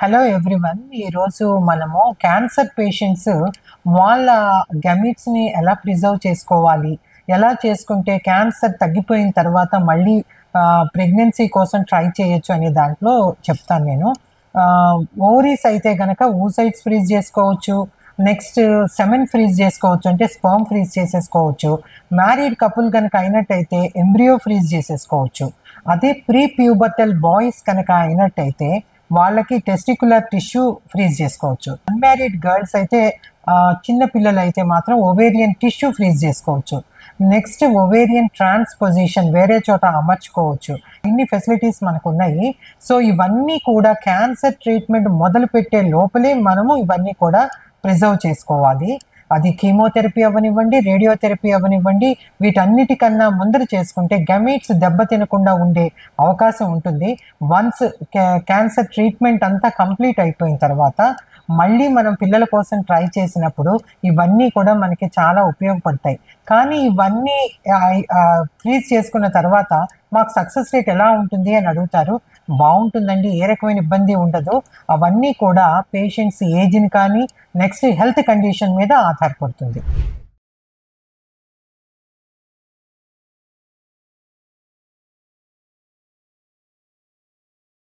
Hello everyone. ఈరోజు మనము cancer patients వాళ్ళ గమిట్స్ని ఎలా ప్రిజర్వ్ చేసుకోవాలి, ఎలా చేసుకుంటే క్యాన్సర్ తగ్గిపోయిన తర్వాత మళ్ళీ ప్రెగ్నెన్సీ కోసం ట్రై చేయొచ్చు అనే దాంట్లో చెప్తాను నేను. ఓవరీస్ అయితే కనుక ఊసైడ్స్ ఫ్రీజ్ చేసుకోవచ్చు, నెక్స్ట్ సెమెన్ ఫ్రీజ్ చేసుకోవచ్చు, అంటే స్పర్మ్ ఫ్రీజ్ చేసేసుకోవచ్చు. మ్యారీడ్ కపుల్ కనుక అయినట్టయితే ఎంబ్రియో ఫ్రీజ్ చేసేసుకోవచ్చు. అదే ప్రీ ప్యూబర్టల్ బాయ్స్ కనుక అయినట్టయితే వాళ్ళకి టెస్టికులర్ టిష్యూ ఫ్రీజ్ చేసుకోవచ్చు. అన్మ్యారీడ్ గర్ల్స్ అయితే చిన్న పిల్లలు అయితే మాత్రం ఒవేరియన్ టిష్యూ ఫ్రీజ్ చేసుకోవచ్చు. నెక్స్ట్ ఒవేరియన్ ట్రాన్స్పోజిషన్ వేరే చోట అమర్చుకోవచ్చు. ఇన్ని ఫెసిలిటీస్ మనకు ఉన్నాయి. సో ఇవన్నీ కూడా క్యాన్సర్ ట్రీట్మెంట్ మొదలు పెట్టే లోపలే మనము ఇవన్నీ కూడా ప్రిజర్వ్ చేసుకోవాలి. అది కీమోథెరపీ అవ్వనివ్వండి, రేడియోథెరపీ అవ్వనివ్వండి, వీటన్నిటికన్నా ముందర చేసుకుంటే గమేట్స్ దెబ్బ తినకుండా ఉండే అవకాశం ఉంటుంది. వన్స్ క్యాన్సర్ ట్రీట్మెంట్ అంతా కంప్లీట్ అయిపోయిన తర్వాత మళ్ళీ మనం పిల్లల కోసం ట్రై చేసినప్పుడు ఇవన్నీ కూడా మనకి చాలా ఉపయోగపడతాయి. కానీ ఇవన్నీ ఫ్రీజ్ చేసుకున్న తర్వాత మాకు సక్సెస్ రేట్ ఎలా ఉంటుంది అని అడుగుతారు. బాగుంటుందండి, ఏ రకమైన ఇబ్బంది ఉండదు. అవన్నీ కూడా పేషెంట్స్ ఏజ్ని కానీ నెక్స్ట్ హెల్త్ కండిషన్ మీద ఆధారపడుతుంది.